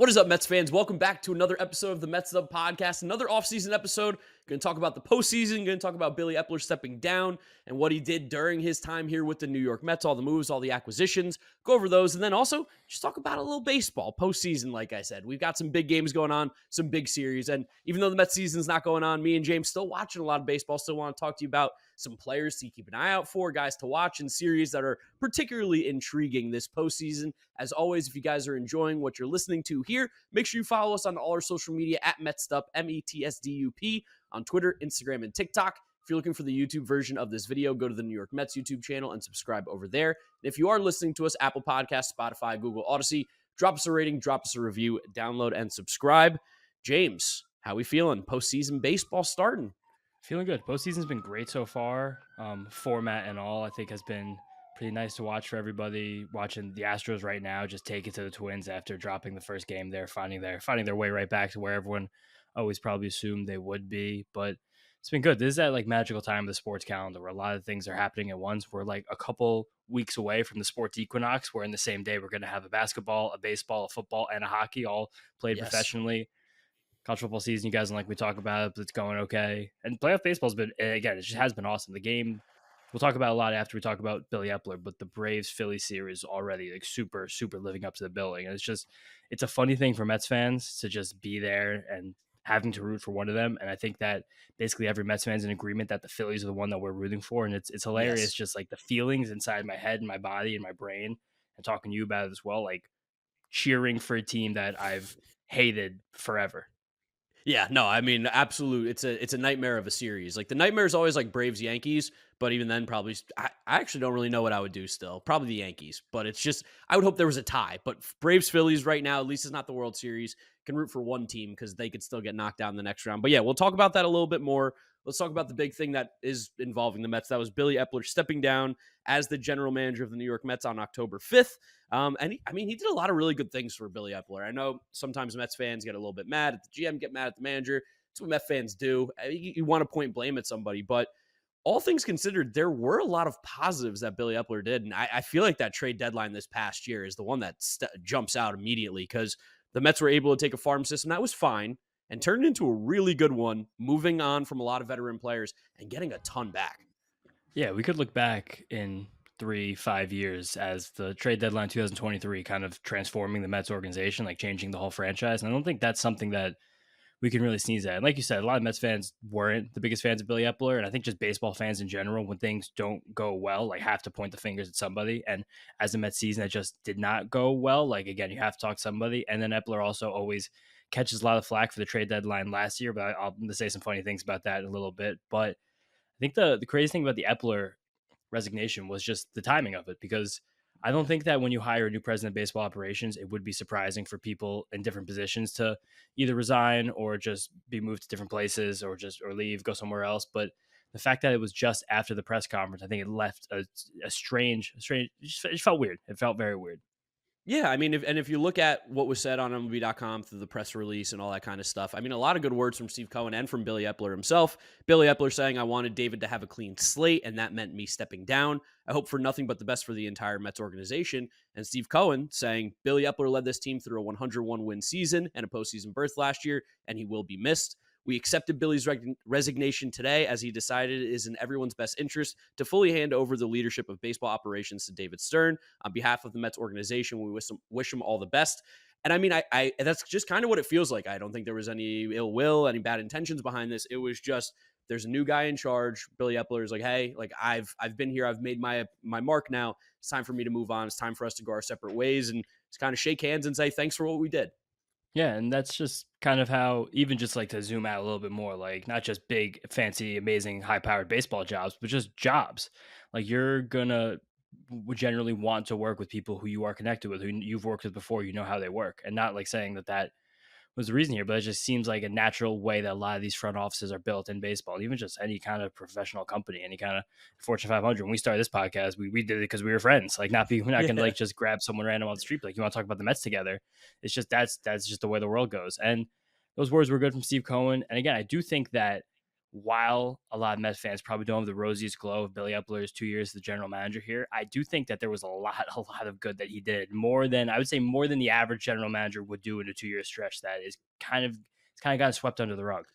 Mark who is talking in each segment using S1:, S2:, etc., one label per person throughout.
S1: What is up, Mets fans? Welcome back to another episode of the Mets'd podcast, another offseason episode. Going to talk about the postseason, going to talk about Billy Eppler stepping down and what he did during his time here with the New York Mets, all the moves, all the acquisitions, go over those, and then also just talk about a little baseball, postseason, like I said. We've got some big games going on, some big series, and even though the Mets season's not going on, me and James still watching a lot of baseball, still want to talk to you about some players to keep an eye out for, guys to watch, and series that are particularly intriguing this postseason. As always, if you guys are enjoying what you're listening to here, make sure you follow us on all our social media at Mets'd, METSDUP, on Twitter, Instagram, and TikTok. If you're looking for the YouTube version of this video, go to the New York Mets YouTube channel and subscribe over there. And if you are listening to us, Apple Podcasts, Spotify, Google, Odyssey, drop us a rating, drop us a review, download, and subscribe. James, how we feeling? Postseason baseball starting.
S2: Feeling good. Postseason's been great so far. Format and all, I think, has been pretty nice to watch for everybody. Watching the Astros right now just take it to the Twins after dropping the first game there, finding their way right back to where everyone always probably assumed they would be. But it's been good. This is that magical time of the sports calendar where a lot of things are happening at once. We're a couple weeks away from the sports equinox, where in the same day we're going to have a basketball, a baseball, a football, and a hockey all played professionally. College football season, you guys don't like we talk about it, but it's going okay. And playoff baseball's been, again, it just has been awesome. The game, we'll talk about a lot after we talk about Billy Eppler, but the Braves-Phillies series already super, super living up to the billing. And it's a funny thing for Mets fans to just be there and having to root for one of them. And I think that basically every Mets fan's in agreement that the Phillies are the one that we're rooting for. And it's hilarious,
S1: Yes.
S2: just the feelings inside my head and my body and my brain, and talking to you about it as well, cheering for a team that I've hated forever.
S1: Yeah, no, I mean, absolute. It's a nightmare of a series. The nightmare is always Braves Yankees, but even then, probably I actually don't really know what I would do still. Probably the Yankees, but it's just I would hope there was a tie. But Braves Phillies right now, at least it's not the World Series. Can root for one team because they could still get knocked down in the next round. But yeah, we'll talk about that a little bit more. Let's talk about the big thing that is involving the Mets. That was Billy Eppler stepping down as the general manager of the New York Mets on October 5th. He did a lot of really good things for Billy Eppler. I know sometimes Mets fans get a little bit mad at the GM, get mad at the manager. That's what Mets fans do. You want to point blame at somebody, but all things considered, there were a lot of positives that Billy Eppler did. And I feel like that trade deadline this past year is the one that jumps out immediately because the Mets were able to take a farm system that was fine and turn it into a really good one, moving on from a lot of veteran players and getting a ton back.
S2: Yeah, we could look back in 3-5 years as the trade deadline 2023 kind of transforming the Mets organization, changing the whole franchise. And I don't think that's something that we can really sneeze at. And like you said, a lot of Mets fans weren't the biggest fans of Billy Eppler. And I think just baseball fans in general, when things don't go well, have to point the fingers at somebody. And as the Mets season, that just did not go well. Again, you have to talk to somebody. And then Eppler also always catches a lot of flack for the trade deadline last year, but I'll say some funny things about that in a little bit. But I think the crazy thing about the Eppler resignation was just the timing of it, because I don't think that when you hire a new president of baseball operations, it would be surprising for people in different positions to either resign or just be moved to different places or leave, go somewhere else. But the fact that it was just after the press conference, I think it left a strange, it just felt weird. It felt very weird.
S1: Yeah, if you look at what was said on MLB.com through the press release and all that kind of stuff, a lot of good words from Steve Cohen and from Billy Eppler himself. Billy Eppler saying, I wanted David to have a clean slate, and that meant me stepping down. I hope for nothing but the best for the entire Mets organization. And Steve Cohen saying, Billy Eppler led this team through a 101-win season and a postseason berth last year, and he will be missed. We accepted Billy's resignation today as he decided it is in everyone's best interest to fully hand over the leadership of baseball operations to David Stern. On behalf of the Mets organization, we wish him all the best. And I that's just kind of what it feels like. I don't think there was any ill will, any bad intentions behind this. It was just there's a new guy in charge. Billy Eppler is hey, I've been here. I've made my mark now. It's time for me to move on. It's time for us to go our separate ways and just kind of shake hands and say thanks for what we did.
S2: Yeah, and that's just kind of how, even just to zoom out a little bit more, not just big, fancy, amazing, high-powered baseball jobs, but just jobs. You're gonna would generally want to work with people who you are connected with, who you've worked with before, you know how they work, and not saying that was the reason here, but it just seems like a natural way that a lot of these front offices are built in baseball, even just any kind of professional company, any kind of Fortune 500. When we started this podcast, we did it because we were friends. We're not going to just grab someone random on the street. You want to talk about the Mets together. It's just, that's just the way the world goes. And those words were good from Steve Cohen. And again, I do think that while a lot of Mets fans probably don't have the rosiest glow of Billy Eppler's 2 years as the general manager here, I do think that there was a lot of good that he did. More than I would say, more than the average general manager would do in a 2 year stretch. That is it's kind of gotten swept under the rug.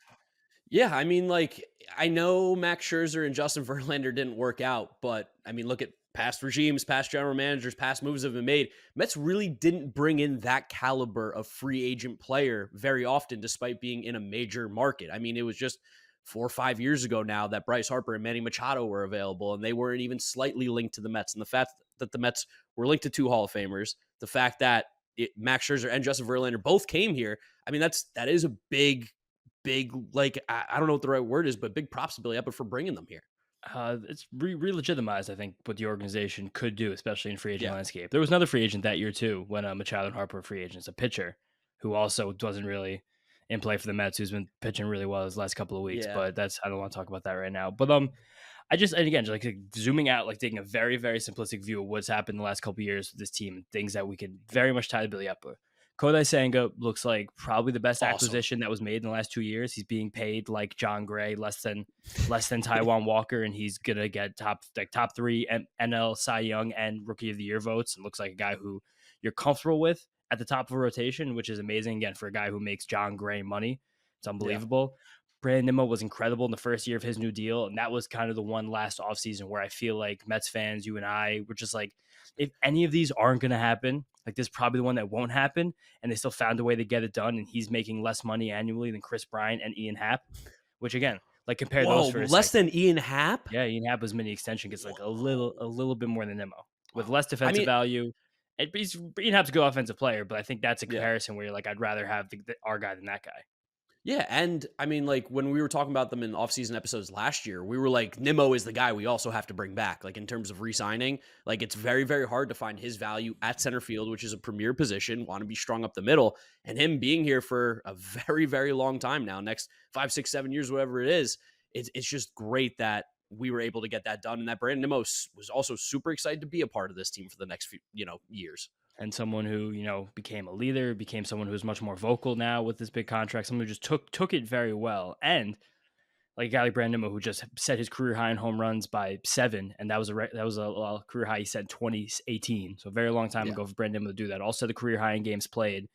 S1: Yeah, I mean, like, I know Max Scherzer and Justin Verlander didn't work out, but I mean, look at past regimes, past general managers, past moves have been made. Mets really didn't bring in that caliber of free agent player very often, despite being in a major market. I mean, it was just 4 or 5 years ago now that Bryce Harper and Manny Machado were available, and they weren't even slightly linked to the Mets. And the fact that the Mets were linked to two Hall of Famers, the fact that Max Scherzer and Justin Verlander both came here, I mean, that is a big, like, I don't know what the right word is, but big props to Billy Eppler for bringing them here.
S2: It's re-legitimized, I think, what the organization could do, especially in free agent
S1: Yeah.
S2: landscape. There was another free agent that year too, when Machado and Harper were free agents, a pitcher who also wasn't really in play for the Mets, who's been pitching really well his last couple of weeks.
S1: Yeah.
S2: But I don't want to talk about that right now. But I just, and again, just like zooming out, like taking a very, very simplistic view of what's happened the last couple of years with this team, things that we can very much tie to Billy Eppler. Kodai Senga looks like probably the best
S1: Awesome.
S2: acquisition that was made in the last 2 years. He's being paid like John Gray, less than Taiwan Walker, and he's gonna get top three NL Cy Young and Rookie of the Year votes, and looks like a guy who you're comfortable with at the top of a rotation, which is amazing again for a guy who makes John Gray money. It's
S1: Yeah.
S2: unbelievable. Brandon Nimmo was incredible in the first year of his new deal, and that was kind of the one last offseason where I feel like Mets fans, you and I, were just like, if any of these aren't going to happen, like this is probably the one that won't happen, and they still found a way to get it done, and he's making less money annually than Chris Bryant and Ian Happ, which again, like compare
S1: Whoa,
S2: those for a
S1: less
S2: second.
S1: than Ian Happ?
S2: Yeah, Ian Happ was mini extension gets like
S1: Whoa.
S2: a little bit more than Nimmo with
S1: Wow.
S2: less
S1: I
S2: defensive
S1: mean,
S2: value. Ian Happ's a good offensive player, but I think that's a
S1: yeah.
S2: comparison where you're like, I'd rather have our guy than that guy.
S1: Yeah, and I mean, like, when we were talking about them in offseason episodes last year, we were like, Nimmo is the guy we also have to bring back. Like, in terms of re-signing, like, it's very, very hard to find his value at center field, which is a premier position, want to be strong up the middle, and him being here for a very, very long time now, next 5, 6, 7 years, whatever it is, it's just great that we were able to get that done, and that Brandon Nimmo was also super excited to be a part of this team for the next few, years.
S2: And someone who became a leader, became someone who's much more vocal now with this big contract. Someone who just took it very well, and like a guy like Brandon Nimmo, who just set his career high in home runs by 7, and that was a career high he set in 2018, so a very long time
S1: Yeah.
S2: ago for Brandon Nimmo to do that. Also, the career high in games played.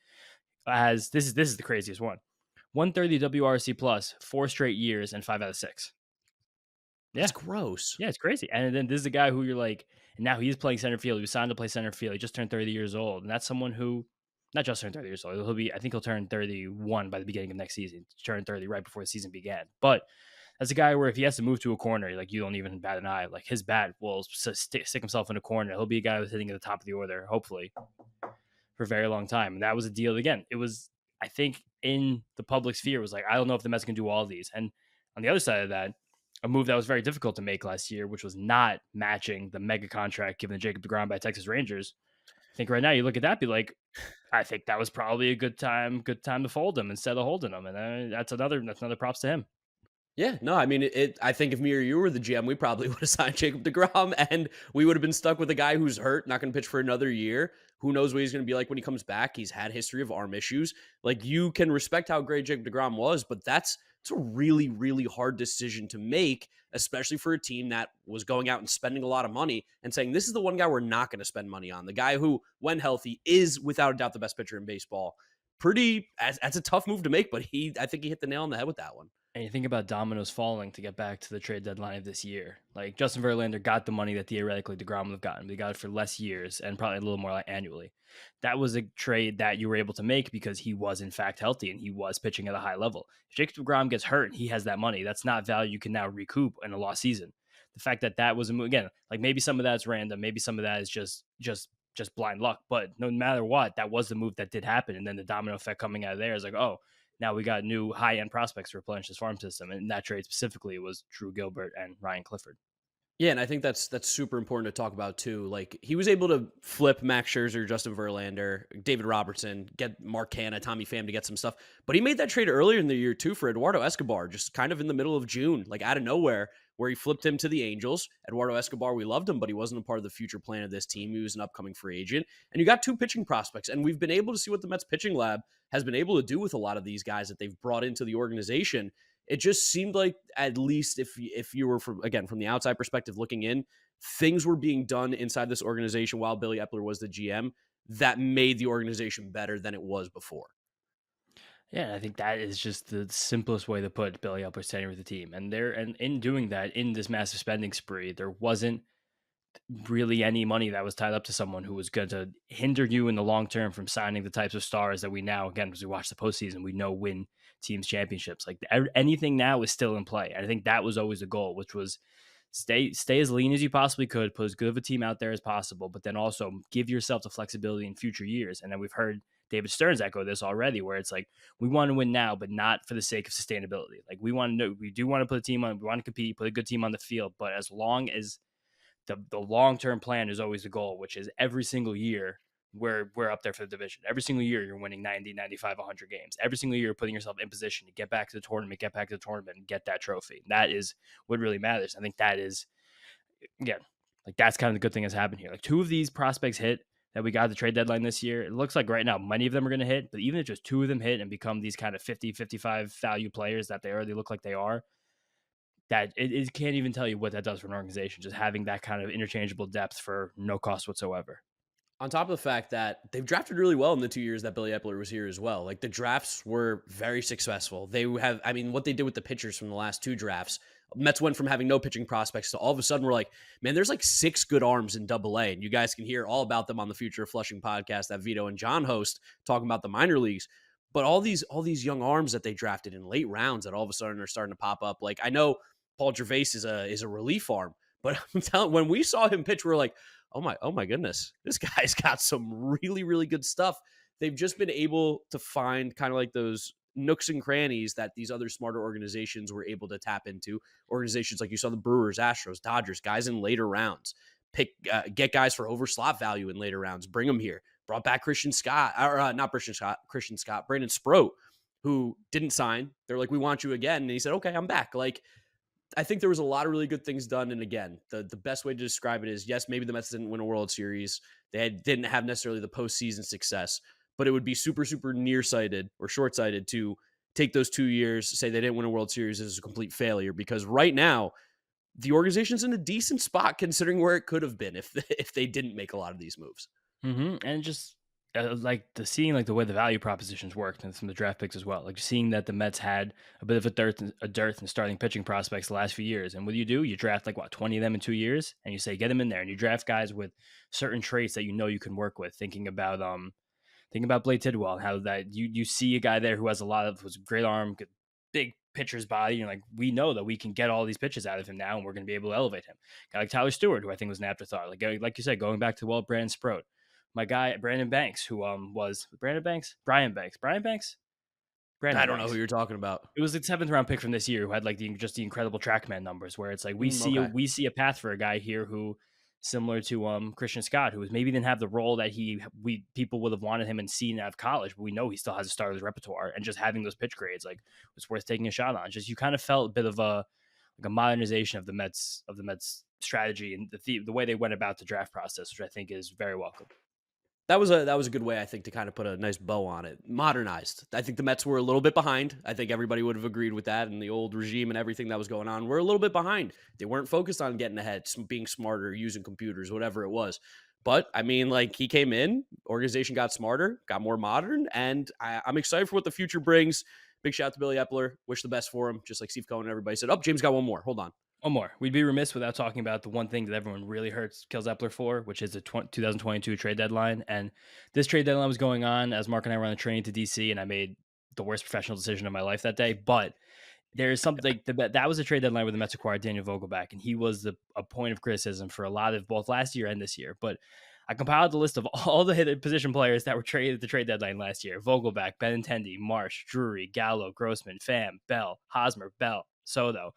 S2: As this is the craziest one, 130 WRC plus, 4 straight years, and 5 out of 6. Yeah,
S1: That's gross.
S2: yeah, it's crazy. And then this is a guy who you're like, and now he's playing center field. He was signed to play center field. He just turned 30 years old. And that's someone who not just turned 30 years old. I think he'll turn 31 by the beginning of next season. Turn 30 right before the season began. But that's a guy where if he has to move to a corner, like you don't even bat an eye. Like his bat will stick himself in a corner. He'll be a guy who's hitting at the top of the order, hopefully, for a very long time. And that was a deal. Again, it was, I think, in the public sphere, was like, I don't know if the Mets can do all of these. And on the other side of that, a move that was very difficult to make last year, which was not matching the mega contract given to Jacob deGrom by Texas Rangers. I think right now you look at that, be like, I think that was probably a good time to fold him instead of holding him, and that's another props to him.
S1: Yeah, no, I mean, I think if me or you were the GM, we probably would have signed Jacob deGrom, and we would have been stuck with a guy who's hurt, not going to pitch for another year. Who knows what he's going to be like when he comes back? He's had history of arm issues. Like, you can respect how great Jacob deGrom was, but it's a really, really hard decision to make, especially for a team that was going out and spending a lot of money and saying, this is the one guy we're not going to spend money on. The guy who, when healthy, is without a doubt the best pitcher in baseball. That's a tough move to make, but I think he hit the nail on the head with that one.
S2: And you think about dominoes falling to get back to the trade deadline of this year. Like Justin Verlander got the money that theoretically deGrom would have gotten. But he got it for less years and probably a little more like annually. That was a trade that you were able to make because he was in fact healthy and he was pitching at a high level. If Jacob deGrom gets hurt and he has that money, that's not value you can now recoup in a lost season. The fact that that was a move, again, like maybe some of that's random, maybe some of that is just blind luck. But no matter what, that was the move that did happen. And then the domino effect coming out of there is like, oh, now we got new high-end prospects to replenish this farm system. And in that trade specifically was Drew Gilbert and Ryan Clifford.
S1: Yeah, and I think that's super important to talk about too. Like, he was able to flip Max Scherzer, Justin Verlander, David Robertson, get Mark Canha, Tommy Pham to get some stuff. But he made that trade earlier in the year too for Eduardo Escobar, just kind of in the middle of June, like out of nowhere, where he flipped him to the Angels. Eduardo Escobar, we loved him, but he wasn't a part of the future plan of this team. He was an upcoming free agent. And you got two pitching prospects. And we've been able to see what the Mets pitching lab has been able to do with a lot of these guys that they've brought into the organization. it just seemed like, at least if you were from the outside perspective looking in, things were being done inside this organization while Billy Eppler was the GM that made the organization better than it was before.
S2: Yeah, I think that is just the simplest way to put Billy Eppler's tenure with the team. And in doing that, in this massive spending spree, there wasn't really any money that was tied up to someone who was going to hinder you in the long term from signing the types of stars that we now, again, as we watch the postseason, we know win teams championships. Like anything now is still in play. And I think that was always the goal, which was stay as lean as you possibly could, put as good of a team out there as possible, but then also give yourself the flexibility in future years. And then we've heard David Stearns echo this already, where it's like, we want to win now, but not for the sake of sustainability. Like we do want to put a team on, we want to compete, put a good team on the field, but as long as the long-term plan is always the goal, which is every single year we're up there for the division. Every single year you're winning 90, 95, 100 games. Every single year you're putting yourself in position to get back to the tournament, and get that trophy. That is what really matters. I think that is, again, like that's kind of the good thing that's happened here. Like two of these prospects hit that we got at the trade deadline this year. It looks like right now many of them are going to hit, but even if just two of them hit and become these kind of 50, 55 value players that they already look like they are, that it can't even tell you what that does for an organization, just having that kind of interchangeable depth for no cost whatsoever.
S1: On top of the fact that they've drafted really well in the 2 years that Billy Eppler was here as well. Like, the drafts were very successful. They have, I mean, what they did with the pitchers from the last 2 drafts, Mets went from having no pitching prospects to all of a sudden we're like, man, there's like 6 good arms in AA. And you guys can hear all about them on the Future of Flushing podcast that Vito and John host, talking about the minor leagues. But all these young arms that they drafted in late rounds that all of a sudden are starting to pop up. Like, I know Paul Gervais is a relief arm, but I'm telling, when we saw him pitch, we we're like, oh my goodness, this guy's got some really, really good stuff. They've just been able to find kind of like those nooks and crannies that these other smarter organizations were able to tap into. Organizations like you saw the Brewers, Astros, Dodgers, guys in later rounds, get guys for over slot value in later rounds, bring them here. Brought back Christian Scott, or not Christian Scott, Brandon Sproat, who didn't sign. They're like, we want you again. And he said, okay, I'm back. Like, I think there was a lot of really good things done. And again, the best way to describe it is, yes, maybe the Mets didn't win a World Series. Didn't have necessarily the postseason success, but it would be super, super nearsighted or short-sighted to take those 2 years, say they didn't win a World Series as a complete failure, because right now the organization's in a decent spot considering where it could have been if they didn't make a lot of these moves.
S2: And just like seeing like the way the value propositions worked and some of the draft picks as well. Like seeing that the Mets had a bit of a dearth in starting pitching prospects the last few years. And what do? You draft like 20 of them in 2 years, and you say get them in there, and you draft guys with certain traits that you can work with. Thinking about Blade Tidwell, how that you see a guy there who has was a great arm, big pitcher's body, and like we know that we can get all these pitches out of him now, and we're going to be able to elevate him. Guy like Tyler Stewart, who I think was an afterthought, like you said, going back to Brandon Sproat. My guy Brandon Banks, who was Brandon Banks, Brian Banks, Brandon
S1: I don't know
S2: Banks.
S1: who you're talking about.
S2: It was the 7th round pick from this year who had like the incredible TrackMan numbers, where it's like we see a path for a guy here who, similar to Christian Scott, who maybe didn't have the role that people would have wanted him and seen out of college, but we know he still has a starter's repertoire, and just having those pitch grades was worth taking a shot on. Just you kind of felt a bit of a modernization of the Mets strategy and the way they went about the draft process, which I think is very welcome.
S1: That was a good way, I think, to kind of put a nice bow on it. Modernized. I think the Mets were a little bit behind. I think everybody would have agreed with that. And the old regime and everything that was going on, we're a little bit behind. They weren't focused on getting ahead, being smarter, using computers, whatever it was. But I mean, like, he came in, organization got smarter, got more modern, and I'm excited for what the future brings. Big shout out to Billy Eppler. Wish the best for him. Just like Steve Cohen and everybody said. Oh, James got one more. Hold on.
S2: One more. We'd be remiss without talking about the one thing that everyone really kills Eppler for, which is the 2022 trade deadline. And this trade deadline was going on as Mark and I were on the train to DC, and I made the worst professional decision of my life that day. But there is something that was a trade deadline where the Mets acquired Daniel Vogelbach, and he was a point of criticism for a lot of both last year and this year. But I compiled the list of all the hit position players that were traded at the trade deadline last year: Vogelbach, Benintendi, Marsh, Drury, Gallo, Grossman, Pham, Bell, Hosmer, Bell, Soto.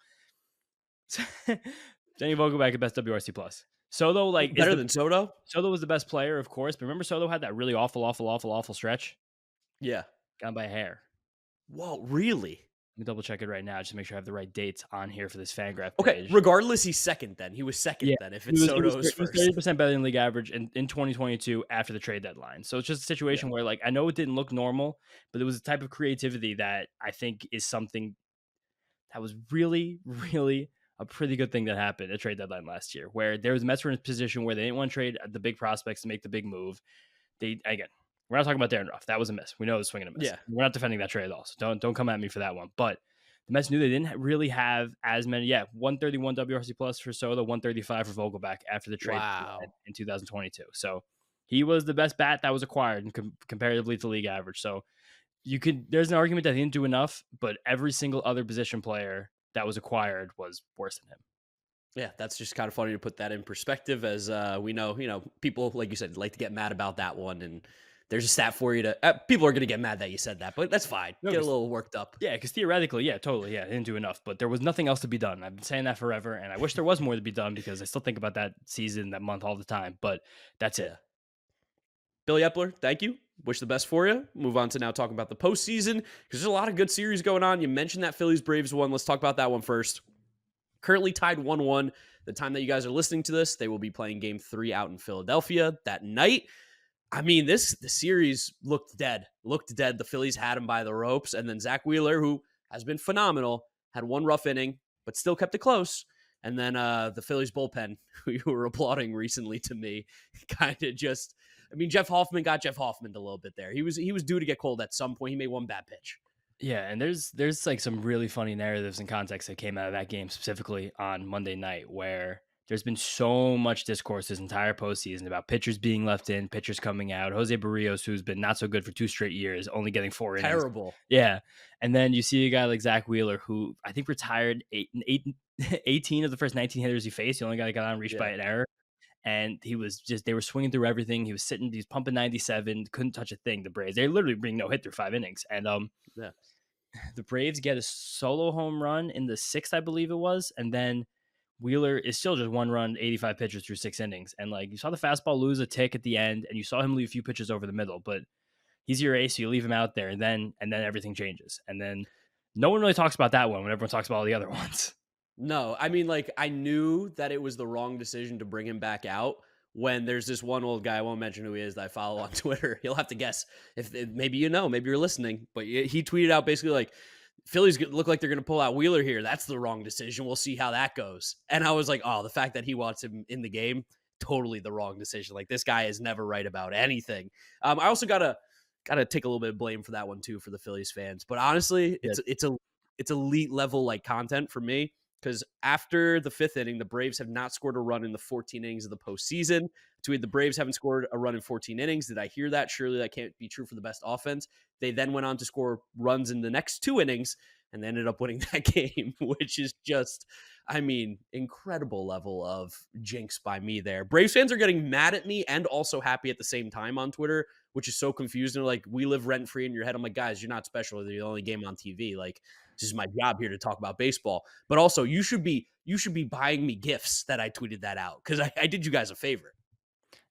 S2: Daniel Vogelbach at best WRC plus. Soto
S1: better than Soto.
S2: Soto was the best player, of course, but remember Soto had that really awful stretch.
S1: Yeah,
S2: gone by a hair.
S1: Whoa, really?
S2: Let me double check it right now just to make sure I have the right dates on here for this Fangraph page.
S1: Okay, regardless, he's second then. He was second then. If it's Soto's first.
S2: He was 30% better than league average in 2022 after the trade deadline. So it's just a situation where, like, I know it didn't look normal, but it was a type of creativity that I think is something that was really, really a pretty good thing that happened at trade deadline last year, where there was the Mets were in a position where they didn't want to trade the big prospects to make the big move. They again, we're not talking about Darren Ruff. That was a miss. We know it was swinging a miss.
S1: Yeah.
S2: We're not defending that trade at all. So don't come at me for that one. But the Mets knew they didn't really have as many. Yeah, 131 WRC plus for Soto, 135 for Vogelback after the trade
S1: Wow.
S2: in 2022. So he was the best bat that was acquired comparatively to league average. So there's an argument that he didn't do enough, but every single other position player that was acquired was worse than him.
S1: Yeah, that's just kind of funny to put that in perspective, as we know, people, like you said, like to get mad about that one. And there's a stat for you to, people are going to get mad that you said that, but that's fine.
S2: No,
S1: Get a little worked up.
S2: Yeah, because theoretically, yeah, totally, yeah, didn't do enough, but there was nothing else to be done. I've been saying that forever, and I wish there was more to be done because I still think about that season, that month all the time, but that's it.
S1: Billy Eppler, thank you. Wish the best for you. Move on to now talking about the postseason, because there's a lot of good series going on. You mentioned that Phillies-Braves one. Let's talk about that one first. Currently tied 1-1. The time that you guys are listening to this, they will be playing game 3 out in Philadelphia that night. I mean, the series looked dead. The Phillies had him by the ropes. And then Zach Wheeler, who has been phenomenal, had one rough inning, but still kept it close. And then the Phillies bullpen, who you were applauding recently to me, kind of just, I mean, Jeff Hoffman got Jeff Hoffman a little bit there. He was due to get cold at some point. He made one bad pitch.
S2: Yeah, and there's like some really funny narratives and context that came out of that game specifically on Monday night, where there's been so much discourse this entire postseason about pitchers being left in, pitchers coming out. Jose Barrios, who's been not so good for 2 straight years, only getting 4 innings.
S1: Terrible.
S2: Yeah, and then you see a guy like Zach Wheeler, who I think retired 18 of the first 19 hitters he faced. The only guy that got on reached by an error. And he was just, they were swinging through everything. He was pumping 97, couldn't touch a thing. The Braves, they literally bring no hit through 5 innings. And the Braves get a solo home run in the 6th, I believe it was. And then Wheeler is still just 1 run, 85 pitches through 6 innings. And like, you saw the fastball lose a tick at the end, and you saw him leave a few pitches over the middle, but he's your ace. So you leave him out there, and then everything changes. And then no one really talks about that one when everyone talks about all the other ones.
S1: No, I mean, like, I knew that it was the wrong decision to bring him back out when there's this one old guy, I won't mention who he is, that I follow on Twitter. You'll have to guess if maybe maybe you're listening, but he tweeted out basically like, Phillies look like they're going to pull out Wheeler here. That's the wrong decision. We'll see how that goes. And I was like, oh, the fact that he wants him in the game, totally the wrong decision. Like, this guy is never right about anything. I also gotta take a little bit of blame for that one too, for the Phillies fans. But honestly, it's elite level like content for me. Because after the 5th inning, the Braves have not scored a run in the 14 innings of the postseason. Tweet, the Braves haven't scored a run in 14 innings. Did I hear that? Surely that can't be true for the best offense. They then went on to score runs in the next 2 innings and they ended up winning that game, which is just, I mean, incredible level of jinx by me there. Braves fans are getting mad at me and also happy at the same time on Twitter, which is so confusing. They're like, we live rent-free in your head. I'm like, guys, you're not special. They're the only game on TV. Like, this is my job here to talk about baseball. But also, you should be buying me gifts that I tweeted that out, because I did you guys a favor.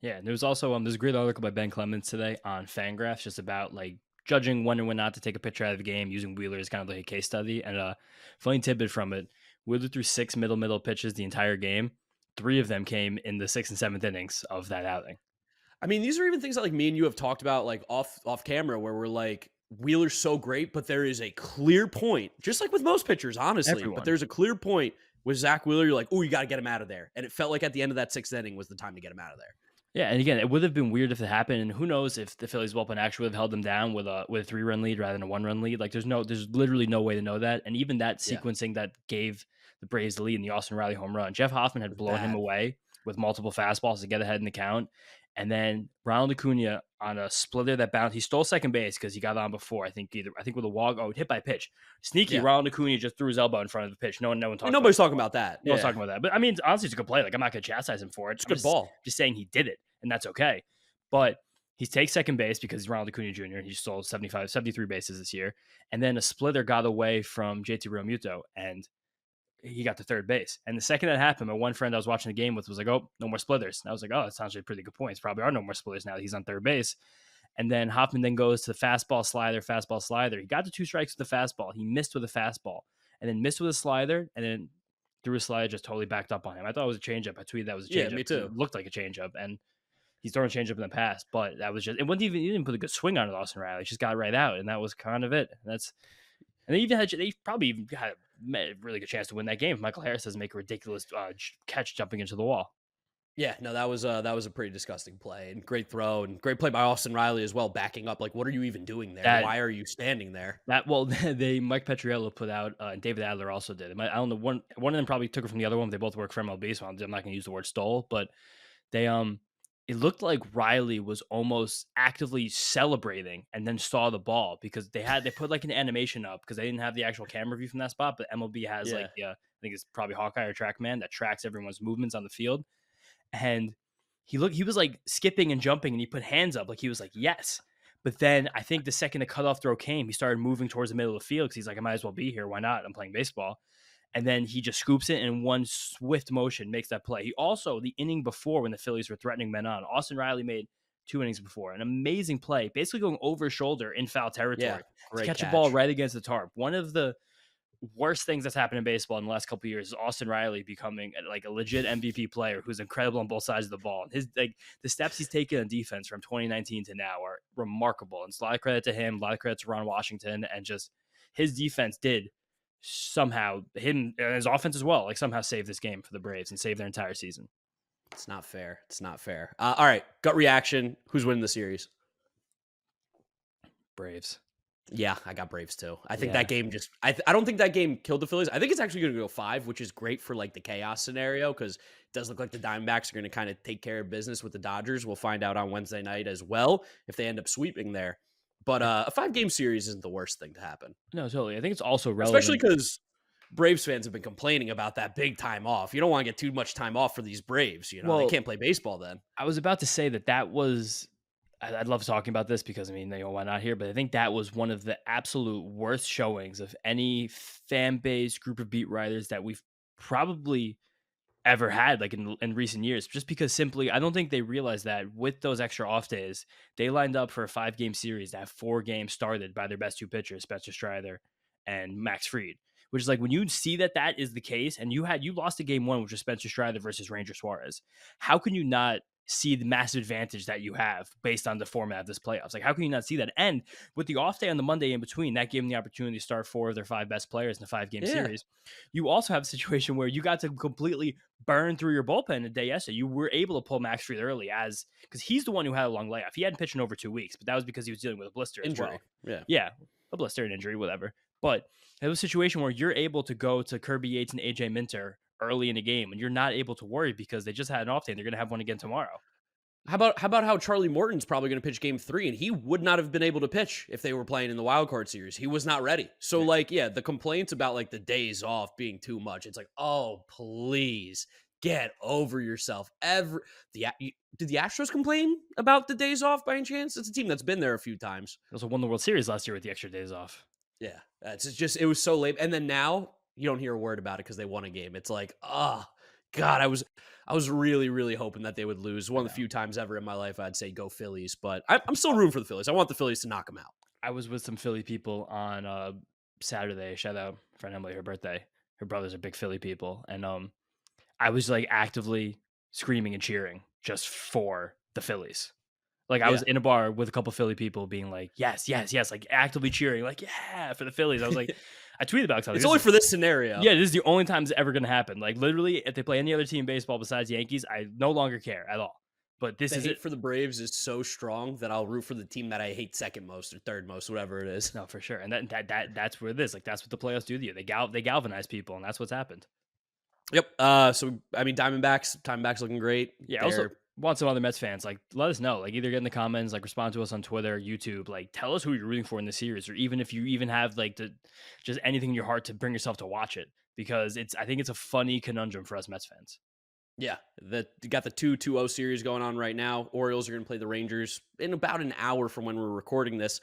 S2: Yeah, and there was also there's a great article by Ben Clemens today on Fangraphs just about like judging when and when not to take a pitcher out of the game, using Wheeler as kind of like a case study. And a funny tidbit from it: Wheeler threw 6 middle pitches the entire game. 3 of them came in the 6th and 7th innings of that outing.
S1: I mean, these are even things that like me and you have talked about like off camera, where we're like, Wheeler's so great, but there is a clear point, just like with most pitchers, honestly.
S2: Everyone.
S1: But there's a clear point with Zach Wheeler. You're like, oh, you got to get him out of there. And it felt like at the end of that 6th inning was the time to get him out of there.
S2: Yeah, and again, it would have been weird if it happened, and who knows if the Phillies bullpen actually would have held them down with a 3-run lead rather than a 1-run lead. Like, there's literally no way to know that. And even that sequencing that gave the Braves the lead in the Austin Riley home run, Jeff Hoffman had blown him away with multiple fastballs to get ahead in the count. And then Ronald Acuna on a splitter that bounced, he stole second base because he got on before. I think with a walk. Oh, hit by pitch. Sneaky. Ronald Acuna just threw his elbow in front of the pitch. No one talking.
S1: Nobody's talking about that.
S2: No one's talking about that. But I mean, honestly, it's a good play. Like, I'm not going to chastise him for it.
S1: It's a good ball.
S2: Just saying he did it, and that's okay. But he takes second base because he's Ronald Acuna Jr. and he stole 73 bases this year. And then a splitter got away from JT Realmuto, and he got to third base. And the second that happened, my one friend I was watching the game with was like, oh, no more splitters. And I was like, oh, that sounds like a pretty good point. It's probably are no more splitters now that he's on third base. And then Hoffman then goes to fastball, slider. He got to 2 strikes with the fastball. He missed with a fastball and then missed with a slider and then threw a slider, just totally backed up on him. I thought it was a changeup. I tweeted that was a changeup.
S1: Yeah, me too.
S2: It looked like a changeup. And he's thrown a changeup in the past, but that was just, it wasn't even, he didn't put a good swing on it, Austin Riley. He just got right out. And that was kind of it. And they probably even had really good chance to win that game if Michael Harris doesn't make a ridiculous catch jumping into the wall.
S1: Yeah, no, that was a pretty disgusting play and great throw and great play by Austin Riley as well, backing up. Like, what are you even doing there?
S2: That
S1: Why are you standing there?
S2: That well, they Mike Petriello put out, and David Adler also did. I don't know, one of them probably took it from the other one. They both work for MLB, so I'm not going to use the word stole, but they it looked like Riley was almost actively celebrating and then saw the ball because they put like an animation up because they didn't have the actual camera view from that spot, but MLB has
S1: Yeah.
S2: like I think it's probably Hawkeye or TrackMan that tracks everyone's movements on the field, and he was like skipping and jumping and he put hands up like he was like yes. But then I think the second the cutoff throw came, he started moving towards the middle of the field because he's like, I might as well be here. Why not? I'm playing baseball. And then he just scoops it and in one swift motion makes that play. He also, the inning before when the Phillies were threatening men on, Austin Riley made 2 innings before. An amazing play, basically going over his shoulder in foul
S1: Yeah.
S2: territory to
S1: Great
S2: catch a ball
S1: catch.
S2: right against the tarp. One of the worst things that's happened in baseball in the last couple of years is Austin Riley becoming like a legit MVP player who's incredible on both sides of the ball. His like the steps he's taken on defense from 2019 to now are remarkable. And it's a lot of credit to him, a lot of credit to Ron Washington, and just his defense did somehow him and his offense as well, like somehow save this game for the Braves and save their entire season.
S1: It's not fair. It's not fair. All right, gut reaction. Who's winning the series?
S2: Braves.
S1: Yeah, I got Braves too. I think
S2: Yeah.
S1: that game just I don't think that game killed the Phillies. I think it's actually going to go 5, which is great for like the chaos scenario because it does look like the Diamondbacks are going to kind of take care of business with the Dodgers. We'll find out on Wednesday night as well if they end up sweeping there. But a 5-game series isn't the worst thing to happen,
S2: No, totally. I think it's also
S1: especially
S2: relevant.
S1: because Braves fans have been complaining about that big time off. You don't want to get too much time off for these Braves. You know, they
S2: Well,
S1: can't play baseball then.
S2: I was about to say that was. I'd love talking about this because I mean, why not here? But I think that was one of the absolute worst showings of any fan base group of beat writers that we've probably ever had, like in recent years. Just because simply, I don't think they realized that with those extra off days, they lined up for a 5-game series that have 4 games started by their best 2 pitchers, Spencer Strider and Max Fried. Which is like when you see that is the case, and you lost a game 1, which was Spencer Strider versus Ranger Suarez. How can you not see the massive advantage that you have based on the format of this playoffs? Like, how can you not see that? And with the off day on the Monday in between, that gave them the opportunity to start 4 of their 5 best players in a 5-game
S1: Yeah,
S2: series. You also have a situation where you got to completely burn through your bullpen the day yesterday. You were able to pull Max Fried early because he's the one who had a long layoff. He hadn't pitched in over 2 weeks, but that was because he was dealing with a blister as
S1: injury.
S2: well.
S1: Yeah.
S2: Yeah, a blister, an injury, whatever. But it was a situation where you're able to go to Kirby Yates and AJ Minter early in the game, and you're not able to worry because they just had an off day and they're going to have one again tomorrow.
S1: How about how Charlie Morton's probably going to pitch game 3 and he would not have been able to pitch if they were playing in the wild card series. He was not ready. So like, yeah, the complaints about like the days off being too much. It's like, "Oh, please get over yourself." Did the Astros complain about the days off by any chance? It's a team that's been there a few times.
S2: They also won the World Series last year with the extra days off.
S1: Yeah. It's just it was so late. And then now you don't hear a word about it because they won a game. It's like, oh God, I was really, really hoping that they would lose. One of the few times ever in my life I'd say go Phillies, but I'm still rooting for the Phillies. I want the Phillies to knock them out.
S2: I was with some Philly people on Saturday. Shout out friend Emily, her birthday. Her brothers are big Philly people, and I was like actively screaming and cheering just for the Phillies. Like I was
S1: Yeah.
S2: in a bar with a couple Philly people being like, yes, yes, yes, like actively cheering, like, yeah, for the Phillies. I was like, I tweeted about it.
S1: It's only for this scenario.
S2: Yeah, this is the only time it's ever going to happen. Like literally, if they play any other team in baseball besides Yankees, I no longer care at all. But this
S1: The
S2: is
S1: hate
S2: it.
S1: for the Braves is so strong that I'll root for the team that I hate second most or third most, whatever it is.
S2: No, for sure. And that's where it is. Like that's what the playoffs do to you. They galvanize people, and that's what's happened.
S1: Yep. So I mean, Diamondbacks looking great.
S2: Yeah. I also
S1: They're
S2: want some other Mets fans, like let us know. Like either get in the comments, like respond to us on Twitter, YouTube. Like tell us who you're rooting for in the series, or even if you even have like just anything in your heart to bring yourself to watch it, because I think it's a funny conundrum for us Mets fans.
S1: Yeah, you got the 2-2-0 series going on right now. Orioles are going to play the Rangers in about an hour from when we're recording this,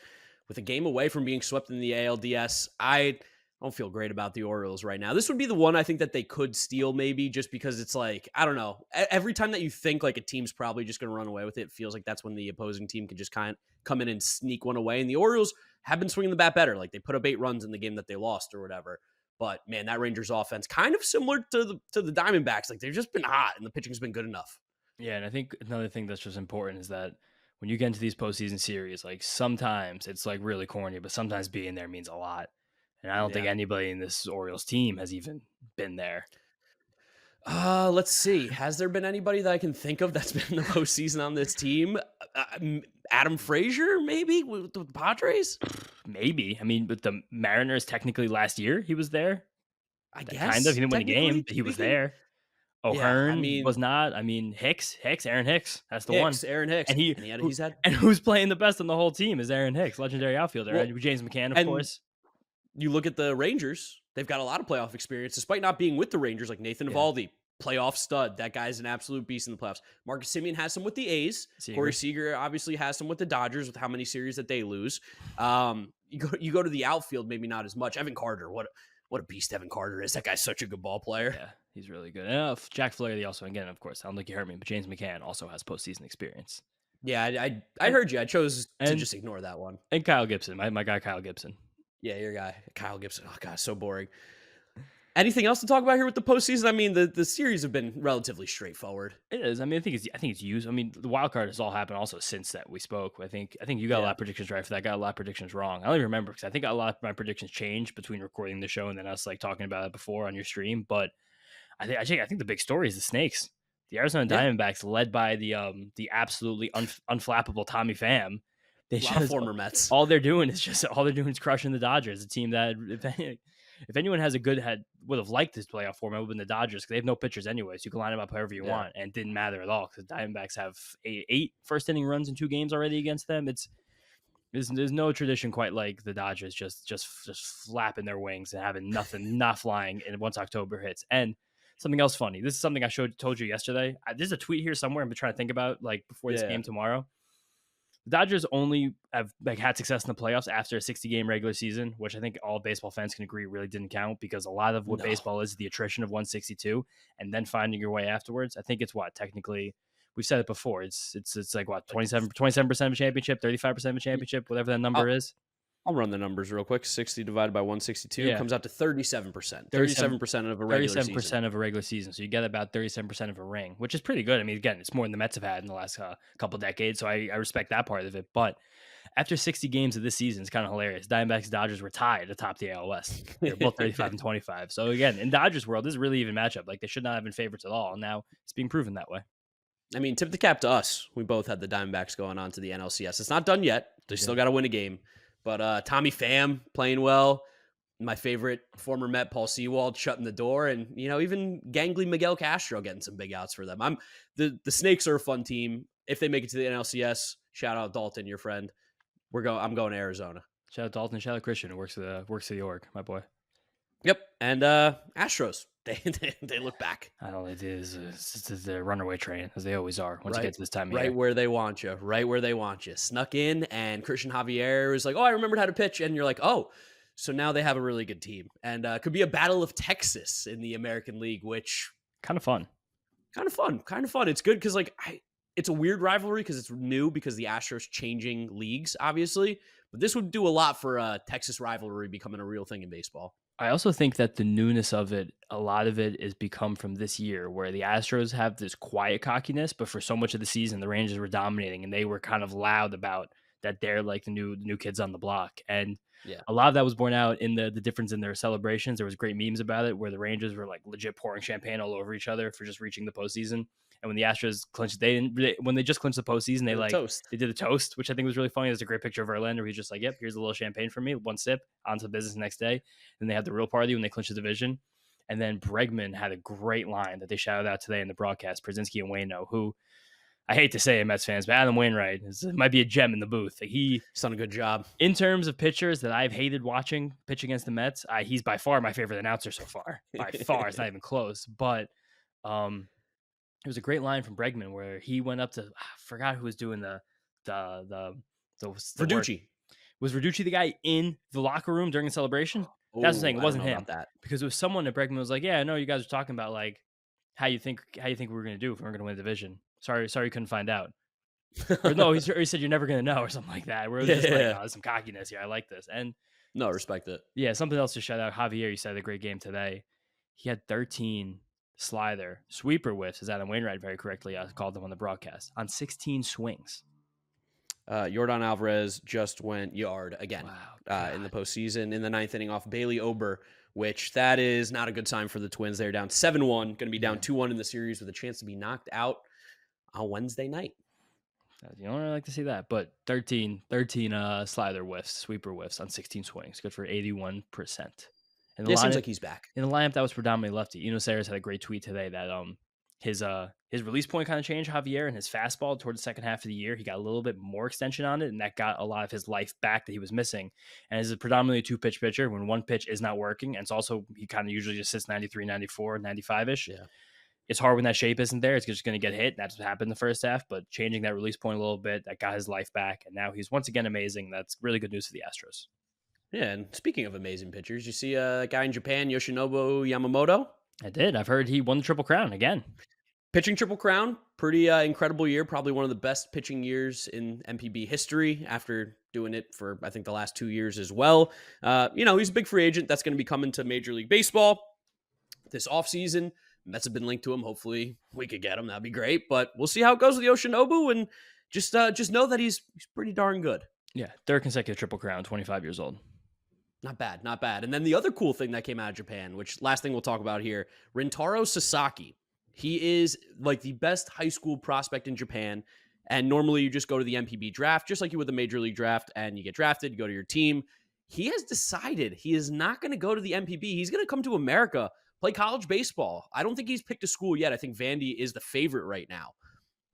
S1: with a game away from being swept in the ALDS. I don't feel great about the Orioles right now. This would be the one I think that they could steal, maybe, just because it's like, I don't know. Every time that you think like a team's probably just going to run away with it, it feels like that's when the opposing team could just kind of come in and sneak one away. And the Orioles have been swinging the bat better. Like they put up 8 runs in the game that they lost or whatever. But man, that Rangers offense kind of similar to the Diamondbacks. Like they've just been hot, and the pitching's been good enough.
S2: Yeah, and I think another thing that's just important is that when you get into these postseason series, like sometimes it's like really corny, but sometimes being there means a lot. And I don't think
S1: Yeah.
S2: anybody in this Orioles team has even been there.
S1: Let's see. Has there been anybody that I can think of that's been in the postseason on this team? Adam Frazier, maybe with the Padres.
S2: Maybe. I mean, but the Mariners technically last year he was there.
S1: I
S2: Kind of.
S1: guess
S2: He didn't win a game,
S1: technically
S2: but he was
S1: speaking.
S2: there.
S1: Yeah, I
S2: O'Hearn
S1: mean
S2: was not. I mean, Aaron Hicks, that's the one.
S1: Hicks, Aaron Hicks,
S2: And he
S1: and
S2: who
S1: he's had
S2: and who's playing the best on the whole team is Aaron Hicks, legendary outfielder.
S1: well,
S2: And James McCann, of
S1: and
S2: course.
S1: you look at the Rangers; they've got a lot of playoff experience, despite not being with the Rangers. Like Nathan
S2: Yeah.
S1: Eovaldi, playoff stud. That guy's an absolute beast in the playoffs. Marcus Semien has some with the A's. Corey Seager obviously has some with the Dodgers with how many series that they lose. You go to the outfield, maybe not as much. Evan Carter, what a beast Evan Carter is. That guy's such a good ball player.
S2: Yeah, he's really good. And Jack Flaherty also, again, of course, I don't think you heard me, but James McCann also has postseason experience.
S1: Yeah, I heard you. I chose to
S2: and-
S1: just ignore that one.
S2: And Kyle Gibson, my guy Kyle Gibson.
S1: Yeah, your guy, Kyle Gibson. Oh, God, so boring. Anything else to talk about here with the postseason? I mean, the series have been relatively straightforward.
S2: It is. I mean, I think it's used. I mean, the wild card has all happened also since that we spoke. I think you got a lot of predictions right for that. I got a lot of predictions wrong. I don't even remember because I think a lot of my predictions changed between recording the show and then us like talking about it before on your stream. But I think the big story is the Snakes, the Arizona Diamondbacks, led by the absolutely unflappable Tommy Pham.
S1: A lot of former Mets.
S2: All they're doing is crushing the Dodgers, a team that if anyone has a good head would have liked this playoff format would have been the Dodgers because they have no pitchers anyway, so you can line them up however you want, and it didn't matter at all because the Diamondbacks have eight first inning runs in 2 games already against them. There's no tradition quite like the Dodgers just flapping their wings and having nothing not flying and once October hits. And something else funny. This is something I told you yesterday. There's a tweet here somewhere I'm trying to think about like before this game tomorrow. The Dodgers only have had success in the playoffs after a 60-game regular season, which I think all baseball fans can agree really didn't count because a lot of what baseball is the attrition of 162 and then finding your way afterwards. I think it's technically we've said it before. It's like 27% of a championship, 35% of a championship, whatever that number is.
S1: I'll run the numbers real quick. 60 divided by 162 comes out to 37%. 37% of a regular season.
S2: 37% of a regular season. So you get about 37% of a ring, which is pretty good. I mean, again, it's more than the Mets have had in the last couple of decades. So I respect that part of it. But after 60 games of this season, it's kind of hilarious. Diamondbacks and Dodgers were tied atop the AL West. They're both 35 and 25. So again, in Dodgers world, this is a really even matchup. Like they should not have been favorites at all. And now it's being proven that way.
S1: I mean, tip the cap to us. We both had the Diamondbacks going on to the NLCS. It's not done yet. They still got to win a game. But Tommy Pham playing well. My favorite former Met, Paul Sewald, shutting the door. And, even gangly Miguel Castro getting some big outs for them. The Snakes are a fun team. If they make it to the NLCS, shout out Dalton, your friend. I'm going to Arizona.
S2: Shout out Dalton. Shout out Christian, who works for the org, my boy.
S1: Yep. And Astros. They look back.
S2: I don't know. It is the runaway train, as they always are once you get to this time of year.
S1: Right where they want you. Right where they want you. Snuck in, and Christian Javier was like, oh, I remembered how to pitch. And you're like, oh, so now they have a really good team. And could be a battle of Texas in the American League, which...
S2: Kind of fun.
S1: It's good because, it's a weird rivalry because it's new because the Astros changing leagues, obviously. But this would do a lot for a Texas rivalry becoming a real thing in baseball.
S2: I also think that the newness of it, a lot of it is become from this year where the Astros have this quiet cockiness, but for so much of the season, the Rangers were dominating and they were kind of loud about that they're like the new kids on the block. And a lot of that was borne out in the difference in their celebrations. There was great memes about it where the Rangers were like legit pouring champagne all over each other for just reaching the postseason. And when the Astros clinched, when they just clinched the postseason, they did a toast, which I think was really funny. There's a great picture of Verlander where he's just like, yep, here's a little champagne for me, one sip, on to business the next day. Then they had the real party when they clinched the division. And then Bregman had a great line that they shouted out today in the broadcast, Brzezinski and Waino, who I hate to say it, Mets fans, but Adam Wainwright might be a gem in the booth. He's
S1: done a good job.
S2: In terms of pitchers that I've hated watching pitch against the Mets, he's by far my favorite announcer so far. By far, it's not even close. But it was a great line from Bregman where he went up to I forgot who was doing the
S1: Verducci.
S2: Work. Was Verducci the guy in the locker room during the celebration? That's what I'm saying. It wasn't him. Because it was someone that Bregman was like, yeah, I know you guys are talking about like how you think we were going to do if we were going to win the division. Sorry, you couldn't find out. Or no, he said you're never going to know or something like that. Where it was just like, oh, there's some cockiness here. I like this. And
S1: no, respect it.
S2: Yeah, something else to shout out. Javier, you said a great game today. He had 13 slider sweeper whiffs, as Adam Wainwright very correctly called them on the broadcast, on 16 swings.
S1: Yordan Alvarez just went yard again
S2: Wow,
S1: in the
S2: God.
S1: postseason in the ninth inning off Bailey Ober, which that is not a good sign for the Twins. They're down 7-1, going to be down
S2: Yeah.
S1: 2-1 in the series with a chance to be knocked out on Wednesday night.
S2: You don't really like to see that, but 13 slider whiffs, sweeper whiffs on 16 swings, good for 81%. And the
S1: It seems
S2: lineup
S1: like he's back.
S2: in the lineup that was predominantly lefty. Sayers had a great tweet today that his release point kind of changed, Javier, and his fastball toward the second half of the year. He got a little bit more extension on it, and that got a lot of his life back that he was missing. And as a predominantly two pitch pitcher, when one pitch is not working, and it's also he kind of usually just sits 93, 94, 95 ish.
S1: Yeah.
S2: It's hard when that shape isn't there. It's just going to get hit. That's what happened in the first half, but changing that release point a little bit, that got his life back. And now he's once again amazing. That's really good news for the Astros.
S1: Yeah, and speaking of amazing pitchers, you see a guy in Japan, Yoshinobu Yamamoto,
S2: I did. I've heard he won the Triple Crown again.
S1: pitching Triple Crown. Pretty incredible year. Probably one of the best pitching years in MPB history after doing it for, I think, the last 2 years as well. He's a big free agent that's going to be coming to Major League Baseball this offseason. Mets have been linked to him. Hopefully we could get him. That'd be great. But we'll see how it goes with Yoshinobu, and just know that he's pretty darn good.
S2: Yeah. Third consecutive Triple Crown, 25 years old.
S1: Not bad, not bad. And then the other cool thing that came out of Japan, which last thing we'll talk about here, Rintaro Sasaki. He is like the best high school prospect in Japan. And normally you just go to the MPB draft, just like you would the Major League draft, and you get drafted, you go to your team. He has decided he is not going to go to the MPB. He's going to come to America, play college baseball. I don't think he's picked a school yet. I think Vandy is the favorite right now.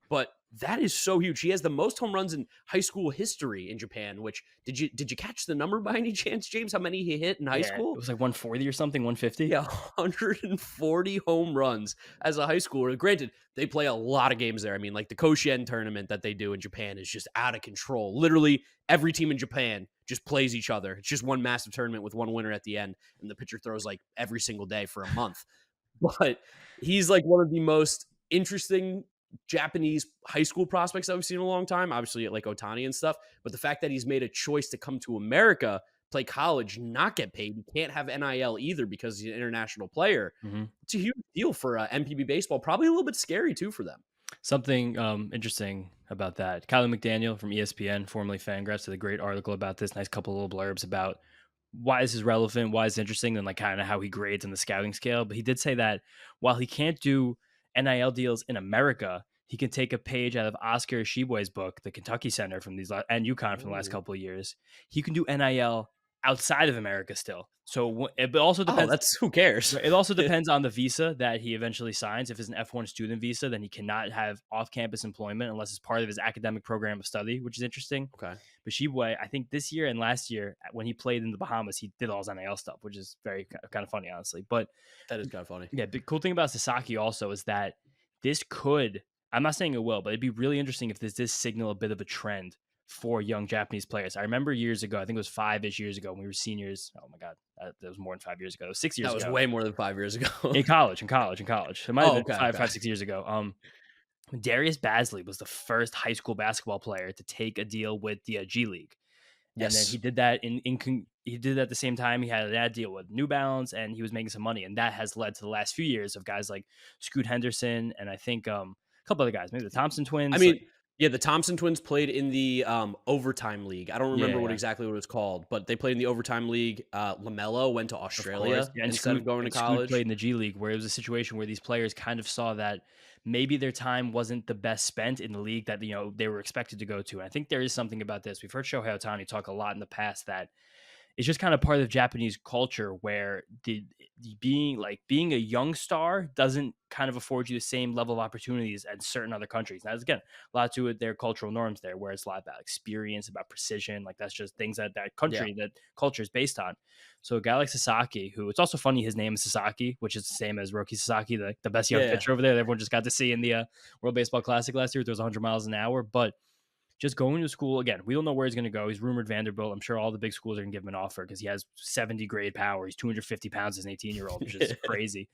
S1: But that is so huge. He has the most home runs in high school history in Japan, which did you catch the number by any chance, James? How many he hit in high school?
S2: It was like 140 or something, 150.
S1: Yeah, 140 home runs as a high schooler. Granted, they play a lot of games there. I mean, like the Koshien tournament that they do in Japan is just out of control. Literally every team in Japan just plays each other. It's just one massive tournament with one winner at the end, and the pitcher throws like every single day for a month. But he's like one of the most interesting Japanese high school prospects that we've seen in a long time, obviously like Otani and stuff. But the fact that he's made a choice to come to America, play college, not get paid, he can't have NIL either because he's an international player.
S2: Mm-hmm.
S1: It's a huge deal for MPB baseball. Probably a little bit scary too for them.
S2: Something interesting about that. Kylie McDaniel from ESPN, formerly Fangraphs, did a great article about this. Nice couple of little blurbs about why this is relevant, why it's interesting, and like kind of how he grades on the scouting scale. But he did say that while he can't do NIL deals in America, he can take a page out of Oscar Tshiebwe's book, the Kentucky Center from these and UConn from the last couple of years. He can do NIL outside of America still. So it also depends.
S1: That's who cares.
S2: It also depends on the visa that he eventually signs. If it's an F1 student visa, then he cannot have off-campus employment unless it's part of his academic program of study, which is interesting.
S1: Okay.
S2: But Tshiebwe, I think this year and last year when he played in the Bahamas, he did all his NIL stuff, which is very kind of funny, honestly. But
S1: that is kind of funny.
S2: Yeah, the cool thing about Sasaki also is that this could, I'm not saying it will, but it'd be really interesting if this did signal a bit of a trend for young Japanese players. I remember years ago, I think it was 5-ish years ago when we were seniors. Oh my God, that was more than 5 years ago. It was 6 years ago.
S1: That was way more than 5 years ago.
S2: in college. It might have been 5, 6 years ago. Darius Bazley was the first high school basketball player to take a deal with the G League. And then he did that he did that at the same time. He had that deal with New Balance, and he was making some money. And that has led to the last few years of guys like Scoot Henderson, and I think a couple other guys, maybe the Thompson twins.
S1: I mean, yeah, the Thompson twins played in the overtime league. I don't remember exactly what it was called, but they played in the overtime league. LaMelo went to Australia instead of going to college.
S2: Scoot played in the G League, where it was a situation where these players kind of saw that maybe their time wasn't the best spent in the league that they were expected to go to. And I think there is something about this. We've heard Shohei Ohtani talk a lot in the past that it's just kind of part of Japanese culture where the being a young star doesn't kind of afford you the same level of opportunities as certain other countries. Now, again, a lot to it, their cultural norms there, where it's a lot about experience, about precision. Like that's just things that country, that culture is based on. So a guy like Sasaki, who it's also funny, his name is Sasaki, which is the same as Roki Sasaki, the best young pitcher over there that everyone just got to see in the World Baseball Classic last year. There was 100 miles an hour, but just going to school again. We don't know where he's going to go. He's rumored Vanderbilt. I'm sure all the big schools are going to give him an offer because he has 70 grade power. He's 250 pounds as an 18-year-old, which is crazy.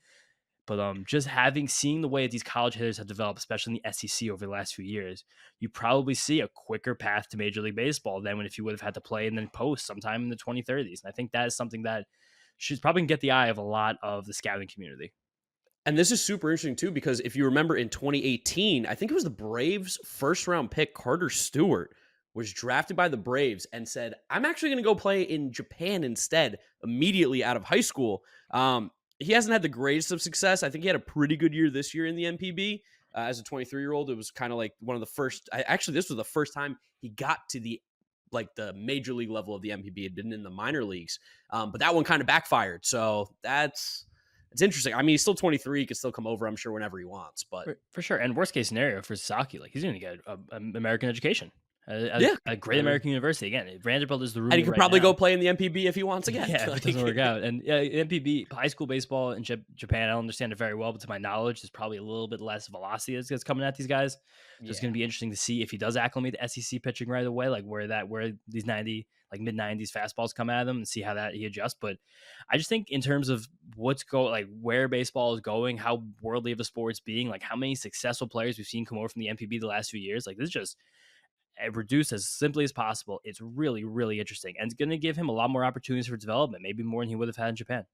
S2: But just seeing the way that these college hitters have developed, especially in the SEC over the last few years, you probably see a quicker path to Major League Baseball than if you would have had to play and then post sometime in the 2030s. And I think that is something that should probably get the eye of a lot of the scouting community.
S1: And this is super interesting, too, because if you remember in 2018, I think it was the Braves' first-round pick, Carter Stewart, was drafted by the Braves and said, I'm actually going to go play in Japan instead, immediately out of high school. He hasn't had the greatest of success. I think he had a pretty good year this year in the NPB. As a 23-year-old, it was kind of like one of the first. Actually, this was the first time he got to the major league level of the NPB. It didn't in the minor leagues, but that one kind of backfired. So it's interesting. I mean, he's still 23. He could still come over, I'm sure, whenever he wants. But
S2: For sure. And worst case scenario for Sasaki, like he's going to get an American education.
S1: Yeah.
S2: A great American university. Again, Vanderbilt is the room.
S1: And he could
S2: right
S1: probably
S2: now.
S1: go play in the NPB if he wants again.
S2: Yeah, if it doesn't work out. And NPB, high school baseball in Japan, I don't understand it very well, but to my knowledge, there's probably a little bit less velocity that's coming at these guys. So it's going to be interesting to see if he does acclimate to SEC pitching right away, like where these mid 90s fastballs come at him, and see how that he adjusts. But I just think in terms of where baseball is going, how worldly of a sport it's being, like how many successful players we've seen come over from the NPB the last few years, like this is just reduced as simply as possible. It's really, really interesting, and it's going to give him a lot more opportunities for development, maybe more than he would have had in Japan.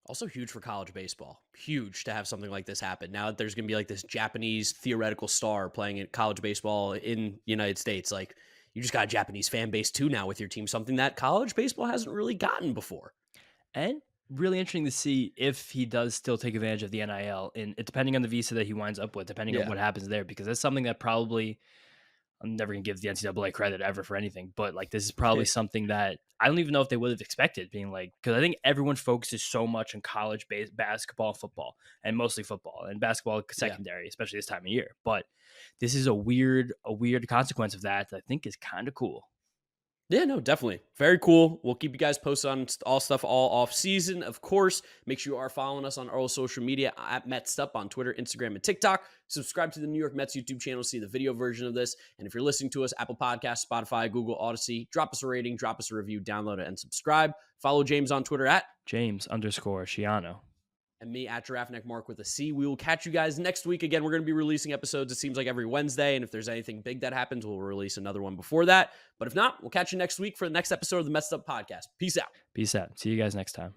S1: Also huge for college baseball. Huge to have something like this happen. Now that there's going to be like this Japanese theoretical star playing in college baseball in the United States, like you just got a Japanese fan base too now with your team, something that college baseball hasn't really gotten before.
S2: And really interesting to see if he does still take advantage of the NIL, and depending on the visa that he winds up with, depending on what happens there, because that's something that probably I'm never going to give the NCAA credit ever for anything, but like this is probably something that I don't even know if they would have expected, being like, because I think everyone focuses so much on college-based basketball, football, and mostly football, and basketball secondary, especially this time of year. But this is a weird consequence of that I think is kind of cool.
S1: Yeah, no, definitely. Very cool. We'll keep you guys posted on all stuff all off season. Of course, make sure you are following us on all social media at Mets'd on Twitter, Instagram, and TikTok. Subscribe to the New York Mets YouTube channel to see the video version of this. And if you're listening to us, Apple Podcasts, Spotify, Google, Odyssey, drop us a rating, drop us a review, download it, and subscribe. Follow James on Twitter at
S2: James_Shiano.
S1: And me at Giraffe Neck Mark with a C. We will catch you guys next week. Again, we're going to be releasing episodes, it seems like every Wednesday. And if there's anything big that happens, we'll release another one before that. But if not, we'll catch you next week for the next episode of the Mets'd Up Podcast. Peace out.
S2: Peace out. See you guys next time.